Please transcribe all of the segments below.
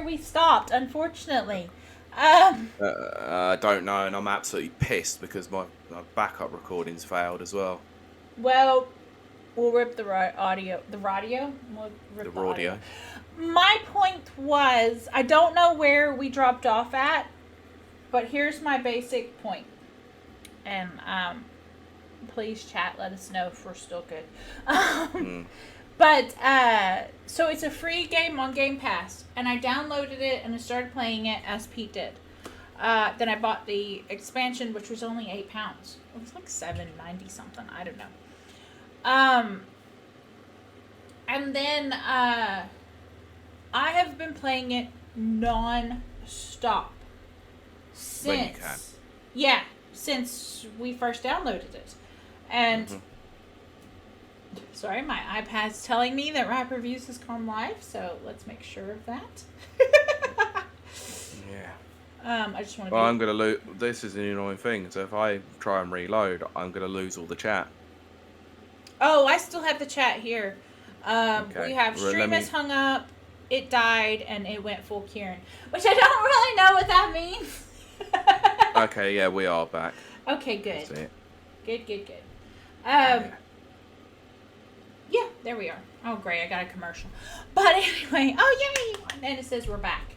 we stopped, unfortunately. I don't know, and I'm absolutely pissed because my backup recordings failed as well. Well, we'll rip the audio. The radio? We'll rip The the audio. audio. My point was, I don't know where we dropped off at, but here's my basic point. And please chat, let us know if we're still good. But, so it's a free game on Game Pass, and I downloaded it and I started playing it as Pete did. Then I bought the expansion, which was only £8. It was like $7.90 something, I don't know. And then, I have been playing it non-stop. Since we first downloaded it. And... Sorry, my iPad's telling me that Rap Reviews has gone live, so let's make sure of that. Yeah. I just want to. Well, I'm gonna lose. This is an annoying thing. So if I try and reload, I'm gonna lose all the chat. Oh, I still have the chat here. Okay. We have stream is hung up, it died, and it went full Kieran, which I don't really know what that means. Okay, yeah, we are back. Okay, good. That's it. Good. Yeah, there we are. Oh, great, I got a commercial. But anyway, oh, yay! And it says we're back.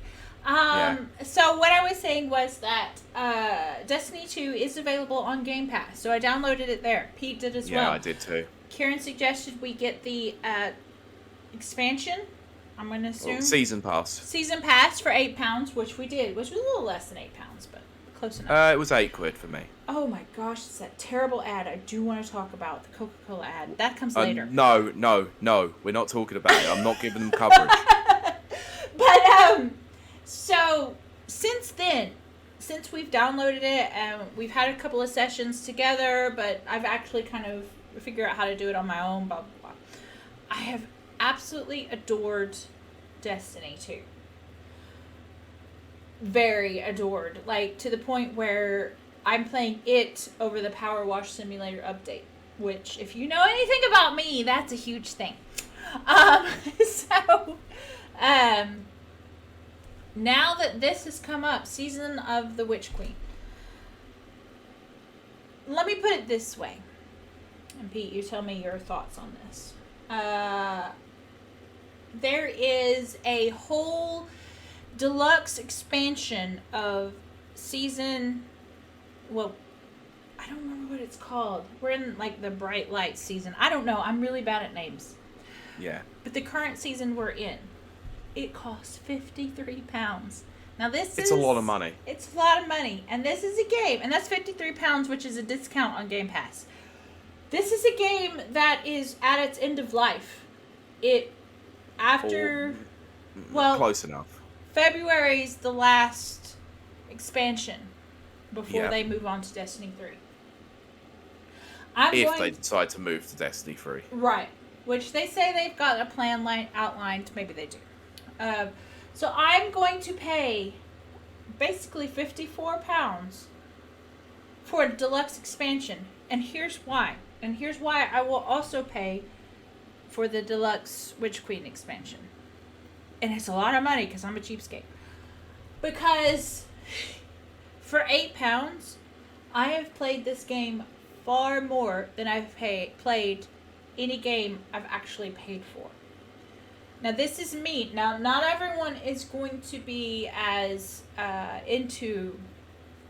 So what I was saying was that Destiny 2 is available on Game Pass. So I downloaded it there. Pete did as well. Yeah, I did too. Kieran suggested we get the expansion, I'm going to assume. Well, Season Pass. Season Pass for £8, which we did, which was a little less than £8, but close enough. It was £8 for me. Oh my gosh, it's that terrible ad I do want to talk about, the Coca-Cola ad. That comes later. No, we're not talking about it. I'm not giving them coverage. But, so, since then, since we've downloaded it, we've had a couple of sessions together, but I've actually kind of figured out how to do it on my own, blah, blah, blah. I have absolutely adored Destiny 2. Very adored. Like, to the point where I'm playing it over the Power Wash Simulator update, which, if you know anything about me, that's a huge thing. Now that this has come up, Season of the Witch Queen, let me put it this way. And Pete, you tell me your thoughts on this. There is a whole deluxe expansion of season... Well, I don't remember what it's called. We're in, like, the Bright Lights season. I don't know. I'm really bad at names. Yeah. But the current season we're in, it costs £53. Now It's a lot of money. It's a lot of money. And this is a game. And that's £53, which is a discount on Game Pass. This is a game that is at its end of life. Close enough. February's the last expansion before they move on to Destiny 3. If they decide to move to Destiny 3. Right. Which they say they've got a plan outlined. Maybe they do. So I'm going to pay basically £54 for a deluxe expansion. And here's why. And here's why I will also pay for the deluxe Witch Queen expansion. And it's a lot of money because I'm a cheapskate. Because for £8, I have played this game far more than I've played any game I've actually paid for. Now, this is me. Now, not everyone is going to be as into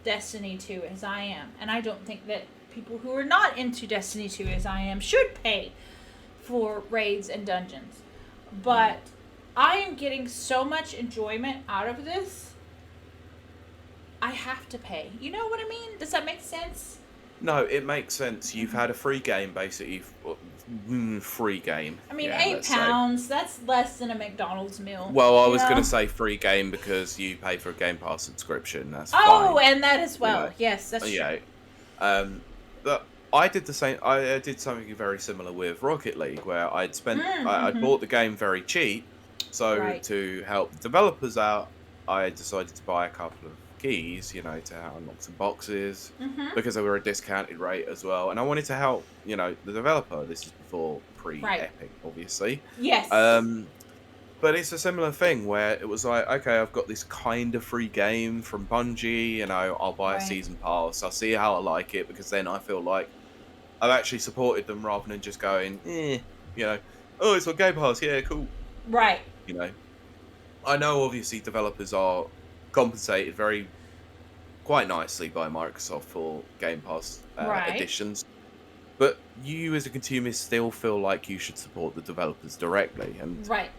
Destiny 2 as I am. And I don't think that people who are not into Destiny 2 as I am should pay for raids and dungeons. But I am getting so much enjoyment out of this, I have to pay. You know what I mean? Does that make sense? No, it makes sense. You've had a free game, basically. Free game. I mean, £8, that's less than a McDonald's meal. Well, I was going to say free game because you pay for a Game Pass subscription. That's fine. Oh, and that as well. You know? Yes, that's true. But I did the same. I did something very similar with Rocket League, where I'd spent. I bought the game very cheap, so to help the developers out, I decided to buy a couple of keys, to unlock some boxes because they were a discounted rate as well, and I wanted to help, the developer. This is before pre-Epic, obviously. Yes. But it's a similar thing where it was like, okay, I've got this kind of free game from Bungie, you know, I'll buy a Right. season pass, I'll see how I like it, because then I feel like I've actually supported them rather than just going, you know, oh, it's on Game Pass, yeah, cool. Right. You know, I know obviously developers are compensated quite nicely by Microsoft for Game Pass Right. editions, but you as a consumer still feel like you should support the developers directly. And Right.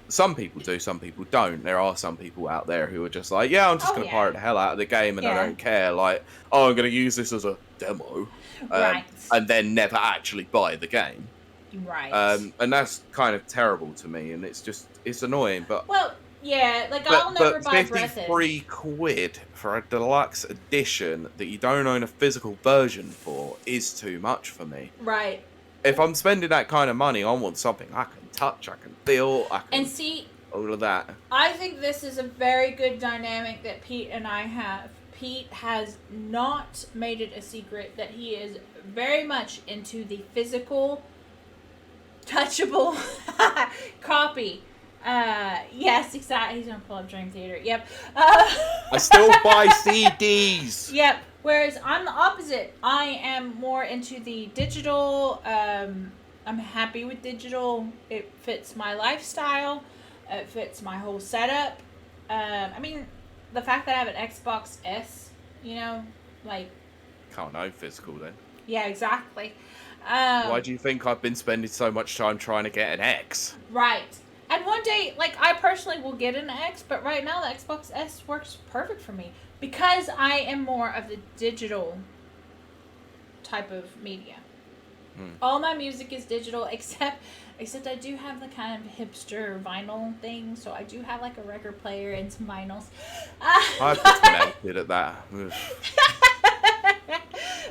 some people do, some people don't. There are some people out there who are just like, yeah, I'm just Oh going to yeah. pirate the hell out of the game and I Yeah. don't care. Like, oh, I'm going to use this as a demo, Right. and then never actually buy the game. Right. And that's kind of terrible to me, and it's annoying. Well, yeah, like I'll never But buy 53 Breathage. quid for a deluxe edition that you don't own a physical version for is too much for me. Right. If I'm spending that kind of money, I want something I can touch, I can feel, I And can see, all of that. I think this is a very good dynamic that Pete and I have. Pete has not made it a secret that he is very much into the physical, touchable copy. Yes, exactly. He's gonna pull up Dream Theater. Yep. I still buy CDs. Yep. Whereas I'm the opposite. I am more into the digital. I'm happy with digital. It fits my lifestyle. It fits my whole setup. I mean, the fact that I have an Xbox S, you know, like. Can't own physical then. Yeah, exactly. Why do you think I've been spending so much time trying to get an X? Right. And one day, like, I personally will get an X, but right now the Xbox S works perfect for me because I am more of the digital type of media. All my music is digital except I do have the kind of hipster vinyl thing, so I do have like a record player and some vinyls. I've just melted at that.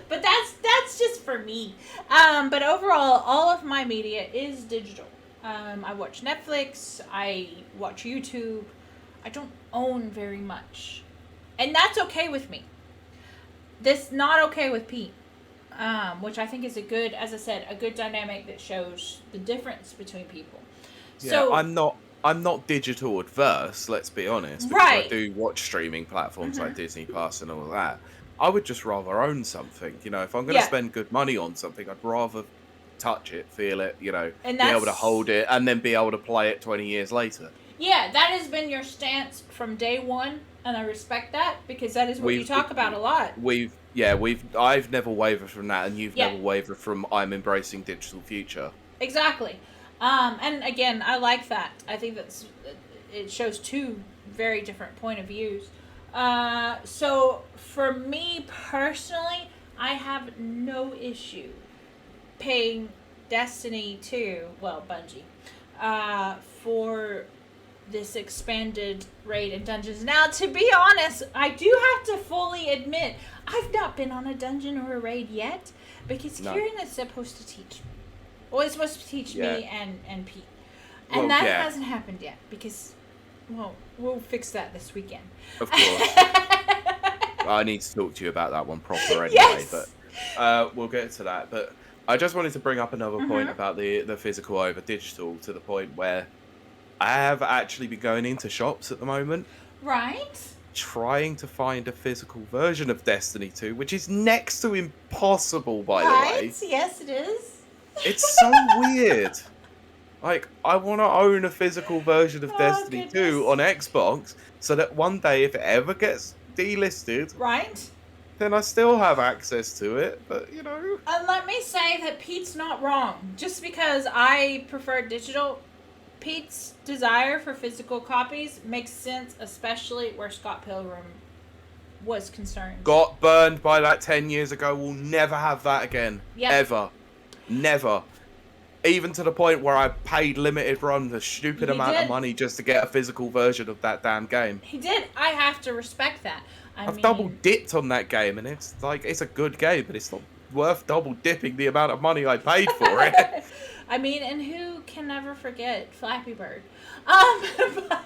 But that's just for me. But overall, all of my media is digital. I watch Netflix. I watch YouTube. I don't own very much, and that's okay with me. This not okay with Pete, which I think is as I said, a good dynamic that shows the difference between people. Yeah, So I'm not digital adverse, let's be honest, because I right. do watch streaming platforms like Disney Plus and all that. I would just rather own something. You know, if I'm going to Yeah. spend good money on something, I'd rather touch it, feel it, you know, And be able to that's- hold it, and then be able to play it 20 years later. Yeah, that has been your stance from day one, and I respect that because that is what you talk about a lot. I've never wavered from that, and you've Yeah. never wavered from I'm embracing digital future. Exactly. And again, I like that. I think it shows two very different point of views. So for me personally, I have no issue paying Destiny 2, well, Bungie, for this expanded raid and dungeons. Now, to be honest, I do have to fully admit, I've not been on a dungeon or a raid yet, because No. Kieran is supposed to teach me. Well, he's supposed to teach Yeah. me and Pete. And Well, that yeah. hasn't happened yet, because, well, we'll fix that this weekend. Of course. I need to talk to you about that one proper anyway, Yes. but we'll get to that. But I just wanted to bring up another point Mhm. about the physical over digital, to the point where I have actually been going into shops at the moment, Right? trying to find a physical version of Destiny 2, which is next to impossible, by the way. Right? Yes, it is. It's so weird. Like, I want to own a physical version of Oh, Destiny 2 goodness. on Xbox, so that one day, if it ever gets delisted, Right? then I still have access to it. But, you know... And let me say that Pete's not wrong. Just because I prefer digital, Pete's desire for physical copies makes sense, especially where Scott Pilgrim was concerned. Got burned by that 10 years ago. We'll never have that again. Yep. Ever. Never. Even to the point where I paid limited run a stupid You amount did. of money just to get a physical version of that damn game. He did. I have to respect that. I've double dipped on that game, and it's like, it's a good game, but it's not worth double dipping the amount of money I paid for it. I mean, and who can never forget Flappy Bird? But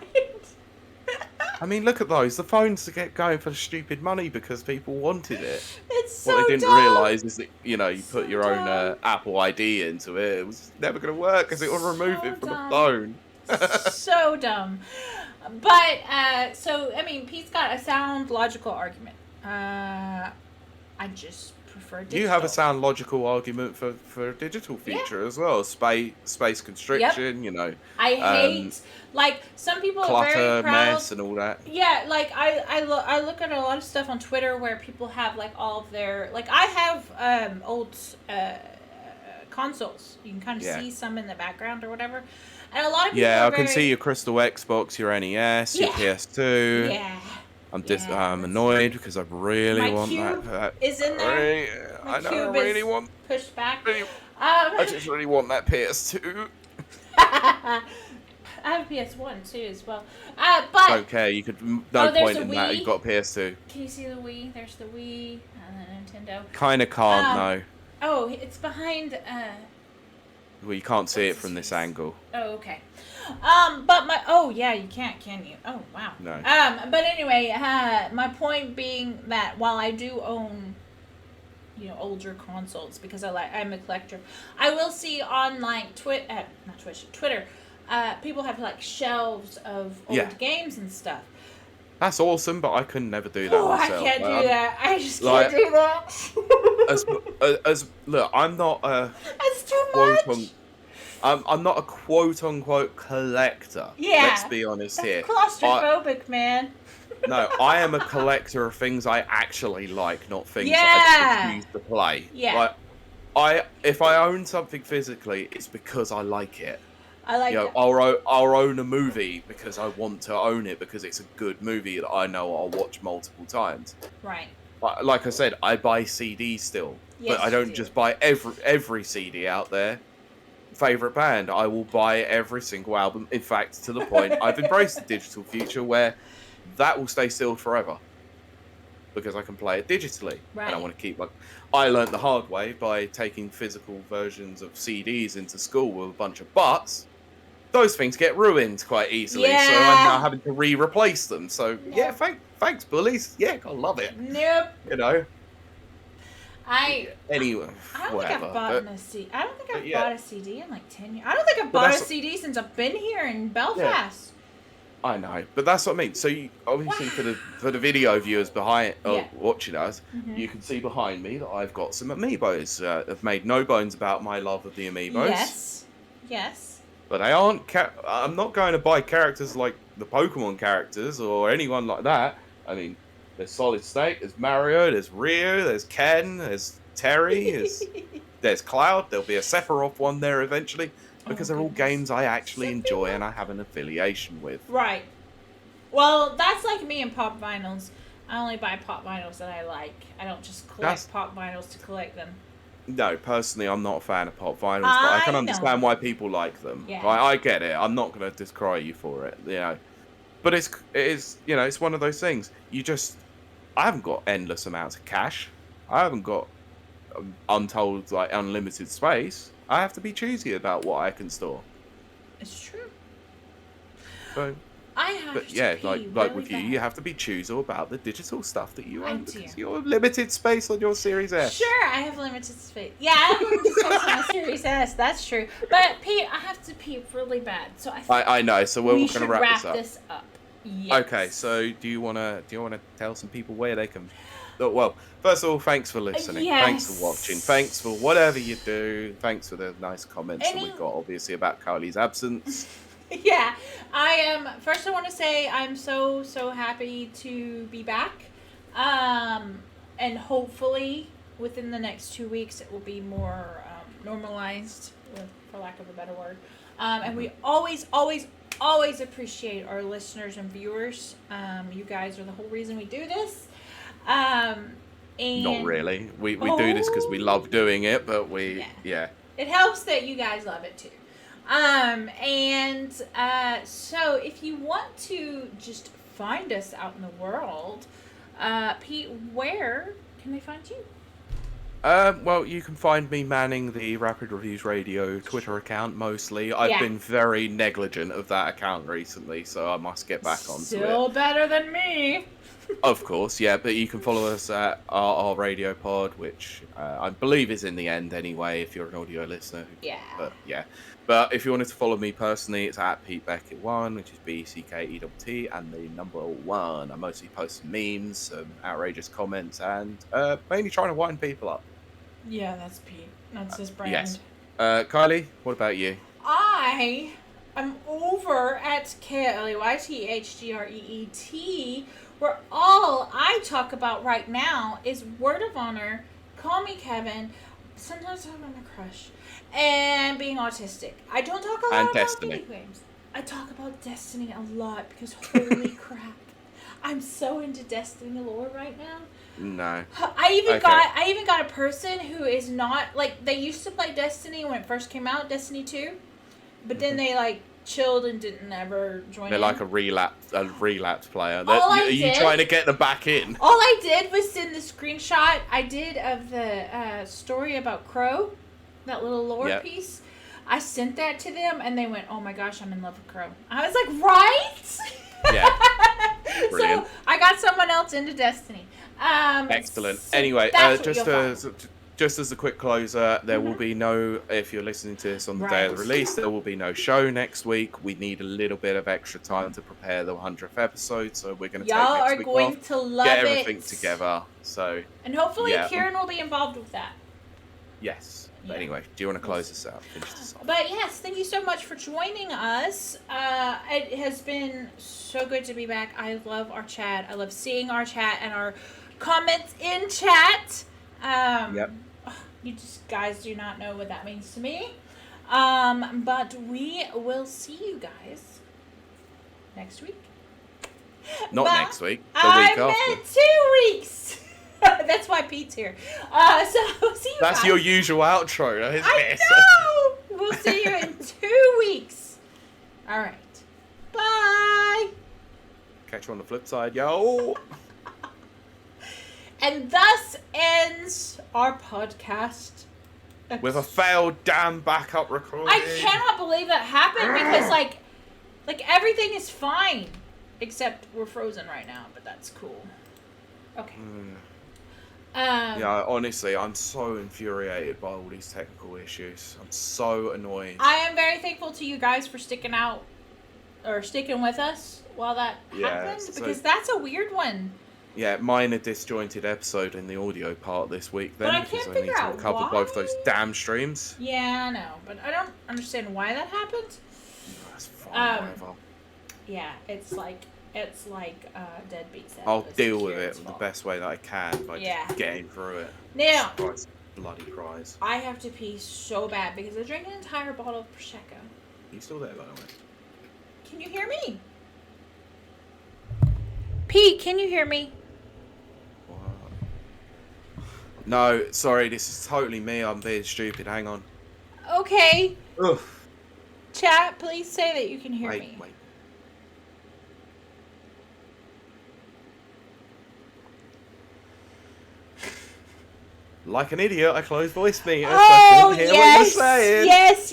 I mean, look at those. The phones to get going for stupid money because people wanted it. it's so What they didn't dumb. realise is that, you know, you put So your own dumb. Apple ID into it. It was never going to work because it will remove So it from dumb. the phone. So dumb. But, so, I mean, Pete's got a sound, logical argument. I just prefer digital. You have a sound, logical argument for a digital feature as well. Space constriction, you know. I hate, like, some people clutter, are very proud. mess, and all that. Yeah, like, I look at a lot of stuff on Twitter where people have, like, all of their, like, I have old consoles. You can kind of see some in the background or whatever. And a lot of people I can see your Crystal Xbox, your NES, your PS2. Yeah. I'm annoyed because I really want that. Is in there. I really want. Pushed back. I just really want that PS2. I have a PS1 too as well. But don't care. You could no point in that. You've got a PS2. Can you see the Wii? There's the Wii and the Nintendo. Kind of can't no. Oh, it's behind. Well, you can't see it from this angle. Oh, okay. But you can't, can you? Oh, wow. No. But anyway, my point being that while I do own, older consoles because I'm a collector, I will see on like Twitter, people have like shelves of old games and stuff. That's awesome, but I could never do that myself. I can't do that. I just can't do that. Look, I'm not a That's too much. I'm not a quote unquote collector. Yeah. Let's be honest here. Claustrophobic, man. No, I am a collector of things I actually like, not things that I choose to play. Yeah. Like, if I own something physically, it's because I like it. I like it. I'll own a movie because I want to own it because it's a good movie that I know I'll watch multiple times. Right. But like I said, I buy CDs still, but I don't just buy every CD out there. Favorite band, I will buy every single album. In fact, to the point, I've embraced the digital future where that will stay still forever because I can play it digitally. Right. And I want to keep I learned the hard way by taking physical versions of CDs into school with a bunch of butts. Those things get ruined quite easily, so I'm now having to replace them. So thanks bullies. Yeah, I love it. Nope. Anyway, I don't whatever. think I've bought a CD. I don't think I've bought a CD in like 10 years. I don't think I've bought a CD since I've been here in Belfast. Yeah, I know, but that's what I mean. So you, obviously for the video viewers behind watching us, you can see behind me that I've got some amiibos. I've made no bones about my love of the amiibos. Yes. But they aren't. I'm not going to buy characters like the Pokemon characters or anyone like that. I mean, there's Solid Snake, there's Mario, there's Ryu, there's Ken, there's Terry, there's Cloud. There'll be a Sephiroth one there eventually because they're all games I actually enjoy and I have an affiliation with. Right. Well, that's like me and pop vinyls. I only buy pop vinyls that I like. I don't just collect pop vinyls to collect them. No, personally, I'm not a fan of pop vinyls, but I can understand why people like them. Yeah. I get it. I'm not going to decry you for it, But it is, it's one of those things. I haven't got endless amounts of cash. I haven't got untold, unlimited space. I have to be choosy about what I can store. It's true. So, I have to like really with you, bad. you have to be choosy about the digital stuff that you own do. because you're limited space on your Series S. Sure, I have limited space. Yeah, I have limited space on my Series S. That's true. But Pete, I have to pee really bad, so I know. So we're going to wrap this up. Yes. Okay, so do you want to tell some people where they can? Well, first of all, thanks for listening. Yes. Thanks for watching. Thanks for whatever you do. Thanks for the nice comments that we got, obviously, about Kylie's absence. Yeah, I am. First, I want to say I'm so happy to be back, and hopefully within the next 2 weeks it will be more normalized, for lack of a better word. And we always appreciate our listeners and viewers. You guys are the whole reason we do this. And not really. We do this because we love doing it, but it helps that you guys love it too. So if you want to just find us out in the world, Pete, where can they find you? Well, you can find me manning the Rapid Reviews Radio Twitter account mostly. I've been very negligent of that account recently, so I must get back onto it. Still better than me. Of course, yeah, but you can follow us at our radio pod, which I believe is in the end anyway, if you're an audio listener. Yeah. But yeah. But if you wanted to follow me personally, it's at Pete Beckett1, which is BCKET, and the number 1. I mostly post some memes, some outrageous comments, and mainly trying to wind people up. Yeah, that's Pete. That's his brand. Yes. Kylie, what about you? I am over at KLEYTHGREET, where all I talk about right now is Word of Honor, Call Me Kevin, sometimes I talk about my crush, and being autistic. I don't talk a lot about Destiny. video games. I talk about Destiny a lot because holy crap, I'm so into Destiny lore right now. No. I even got a person who is not like, they used to play Destiny when it first came out, Destiny 2, but then they like chilled and didn't ever join. They're in. like a relapse player. Are you trying to get them back in? All I did was send the screenshot I did of the story about Crow, that little lore piece. I sent that to them, and they went, "Oh my gosh, I'm in love with Crow." I was like, "Right?" Yeah. Brilliant. So I got someone else into Destiny. Excellent. So anyway, just as a quick closer, there will Mm-hmm. be no, if you're listening to this on the day of the release, there will be no show next week. We need a little bit of extra time to prepare the 100th episode, so we're going to take Y'all next are week going off, to love get it. everything together. So, And hopefully yeah. Kieran will be involved with that. Yes. But Yeah. anyway, do you want to close this out? Finish this off? But yes, thank you so much for joining us. It has been so good to be back. I love our chat. I love seeing our chat and our comments in chat. Yep. You just guys do not know what that means to me. But we will see you guys next week. Not But next week. The week I after. meant 2 weeks. That's why Pete's here. So we'll see you That's guys. your usual outro, isn't I it? know! We'll see you in 2 weeks. All right. Bye. Catch you on the flip side, yo. And thus ends our podcast. With a failed damn backup recording. I cannot believe that happened because like everything is fine. Except we're frozen right now, but that's cool. Okay. Yeah, honestly, I'm so infuriated by all these technical issues. I'm so annoyed. I am very thankful to you guys for sticking with us while that happened, because that's a weird one. Yeah, minor disjointed episode in the audio part this week then, But I because can't I need figure to out recover why. both those damn streams. Yeah, I know, but I don't understand why that happened. That's fine, whatever. Yeah, it's like deadbeat Samus. I'll deal with Kieran's it fault. the best way that I can by just getting through it. Now, Christ, bloody prize. I have to pee so bad because I drank an entire bottle of Prosecco. You still there, by the way? Can you hear me? Pete, can you hear me? What? No, sorry, this is totally me. I'm being stupid. Hang on. Okay. Ugh. Chat, please say that you can hear me. Wait. Like an idiot, I closed voice meters. I couldn't hear what you were saying. Yes.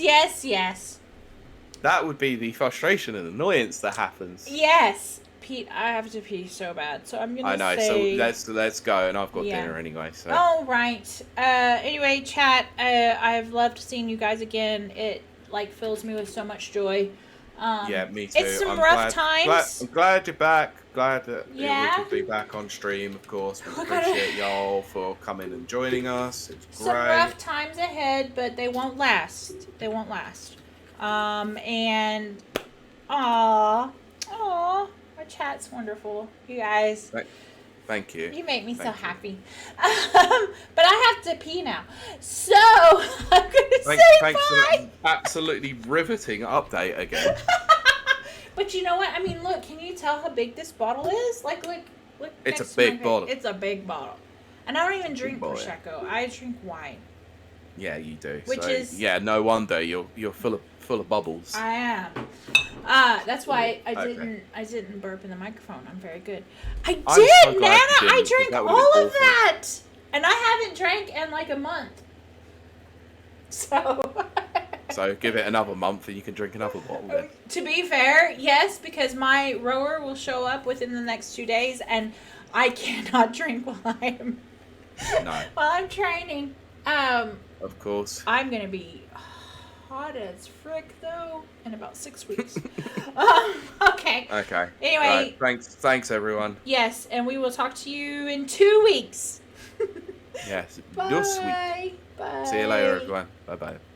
That would be the frustration and annoyance that happens. Yes. Pete, I have to pee so bad, so I'm gonna say... so let's go, and I've got dinner anyway, so... All right. Anyway, chat, I've loved seeing you guys again. It, fills me with so much joy. Yeah, me too. It's some rough times. I'm glad you're back. Glad that we Yeah. could be back on stream, of course. We appreciate y'all for coming and joining us. It's great. Some rough times ahead, but they won't last. And... Aww, our chat's wonderful. You guys... Thank you. You make me so Thank you. happy. But I have to pee now. So, I'm going to say Thanks for bye. that absolutely riveting update again. But you know what? I mean, look, can you tell how big this bottle is? Look. It's next a to my big face. bottle. It's a big bottle. And I don't even drink boy. Prosecco. I drink wine. Yeah, you do. Which is... Yeah, no wonder you're full of bubbles. I am. That's why I didn't burp in the microphone. I'm very good. I did, so glad Nana. you didn't, I because drank that would've all been of awful. that, and I haven't drank in a month. So So give it another month and you can drink another bottle then. To be fair, yes, because my rower will show up within the next 2 days, and I cannot drink while I'm training. Of course. I'm gonna be hot as frick though in about 6 weeks. Okay. Okay. Anyway. Right. Thanks everyone. Yes, and we will talk to you in 2 weeks. Yes. Bye. You're sweet. Bye. See you later, everyone. Bye bye.